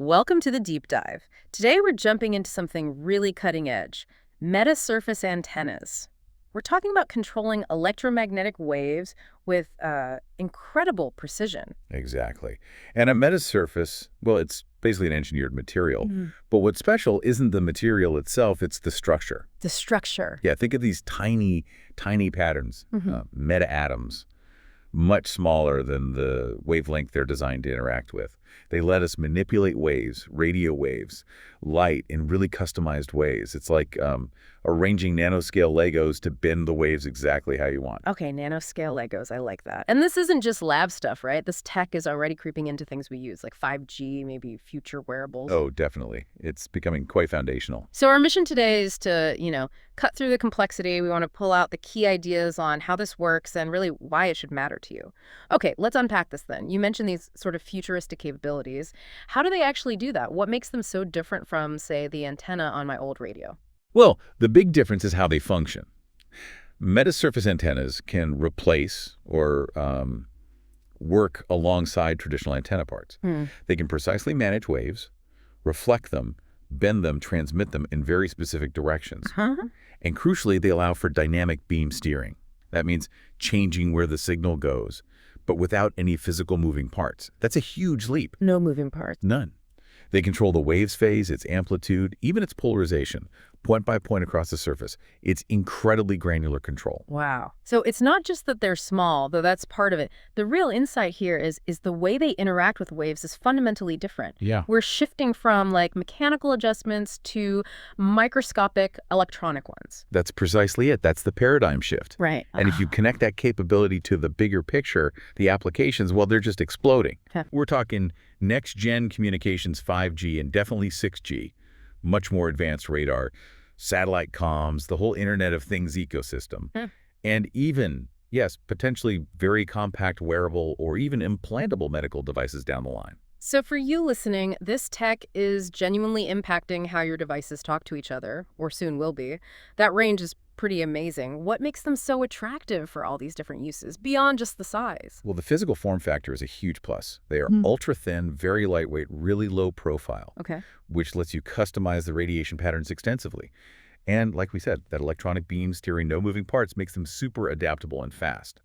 Welcome to the deep dive. Today we're jumping into something really cutting edge, Metasurface antennas. We're talking about controlling electromagnetic waves with incredible precision. Exactly. And a metasurface, well, it's basically an engineered material. Mhm. But what's special isn't the material itself, it's the structure. The structure. Yeah, think of these tiny, tiny patterns, Mhm. meta-atoms, much smaller than the wavelength they're designed to interact with. They let us manipulate waves, radio waves, light in really customized ways. It's like arranging nanoscale Legos to bend the waves exactly how you want. Okay, nanoscale Legos, I like that. And this isn't just lab stuff, right? This tech is already creeping into things we use, like 5G, maybe future wearables. Oh, definitely. It's becoming quite foundational. So our mission today is to, cut through the complexity. We want to pull out the key ideas on how this works and really why it should matter to you. Okay, let's unpack this then. You mentioned these sort of futuristic capabilities. How do they actually do that? What makes them so different from, say, the antenna on my old radio? Well, the big difference is how they function. Metasurface antennas can replace or work alongside traditional antenna parts. They can precisely manage waves, reflect them, bend them, transmit them in very specific directions. And crucially, they allow for dynamic beam steering. That means changing where the signal goes, but without any physical moving parts. That's a huge leap. No moving parts. None. They control the wave's phase, its amplitude, even its polarization, point by point across the surface. It's incredibly granular control. Wow. So it's not just that they're small, though that's part of it. The real insight here is the way they interact with waves is fundamentally different. Yeah. We're shifting from mechanical adjustments to microscopic electronic ones. That's precisely it. That's the paradigm shift. Right. And if you connect that capability to the bigger picture, the applications, well, they're just exploding. Okay. We're talking next-gen communications, 5G, and definitely 6G, much more advanced radar, satellite comms, the whole Internet of Things ecosystem, and even, yes, potentially very compact wearable or even implantable medical devices down the line. So for you listening, this tech is genuinely impacting how your devices talk to each other, or soon will be. That range is pretty amazing. What makes them so attractive for all these different uses, beyond just the size? Well, the physical form factor is a huge plus. They are ultra-thin, very lightweight, really low profile, Okay. which lets you customize the radiation patterns extensively. And like we said, that electronic beam steering, no moving parts, makes them super adaptable and fast.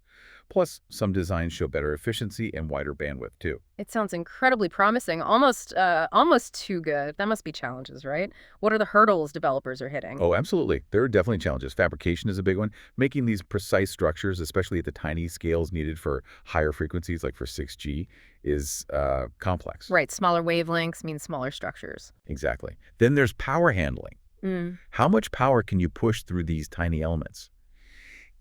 Plus, some designs show better efficiency and wider bandwidth, too. It sounds incredibly promising, almost too good. That must be challenges, right? What are the hurdles developers are hitting? Oh, absolutely. There are definitely challenges. Fabrication is a big one. Making these precise structures, especially at the tiny scales needed for higher frequencies, like for 6G, is complex. Right, smaller wavelengths mean smaller structures. Exactly. Then there's power handling. How much power can you push through these tiny elements?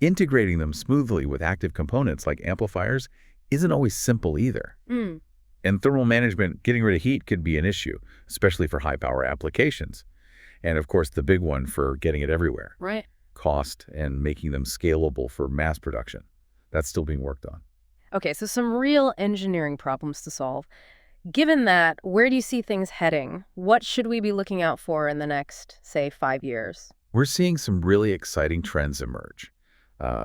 Integrating them smoothly with active components like amplifiers isn't always simple either. And thermal management, getting rid of heat, could be an issue, especially for high-power applications. And of course, the big one for getting it everywhere. Right. Cost and making them scalable for mass production. That's still being worked on. Okay, so some real engineering problems to solve. Given that, where do you see things heading? What should we be looking out for in the next, say, 5 years? We're seeing some really exciting trends emerge.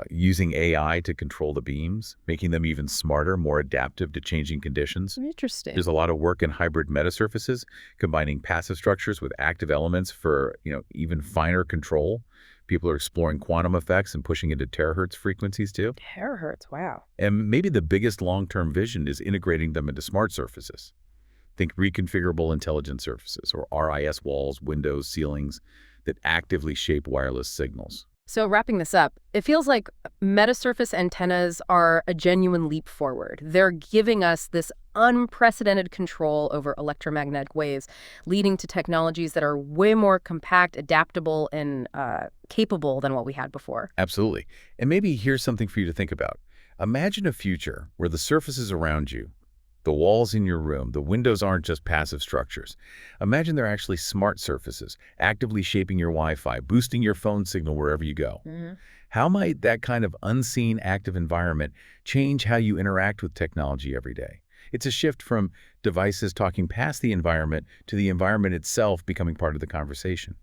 Using AI to control the beams, making them even smarter, more adaptive to changing conditions. Interesting. There's a lot of work in hybrid metasurfaces, combining passive structures with active elements for, even finer control. People are exploring quantum effects and pushing into terahertz frequencies too. Terahertz, wow. And maybe the biggest long-term vision is integrating them into smart surfaces. Think reconfigurable intelligent surfaces, or RIS walls, windows, ceilings that actively shape wireless signals. So wrapping this up, it feels like Metasurface antennas are a genuine leap forward. They're giving us this unprecedented control over electromagnetic waves, leading to technologies that are way more compact, adaptable, and capable than what we had before. Absolutely. And maybe here's something for you to think about. Imagine a future where the surfaces around you, the walls in your room, the windows aren't just passive structures. Imagine they're actually smart surfaces, actively shaping your Wi-Fi, boosting your phone signal wherever you go. How might that kind of unseen active environment change how you interact with technology every day? It's a shift from devices talking past the environment to the environment itself becoming part of the conversation.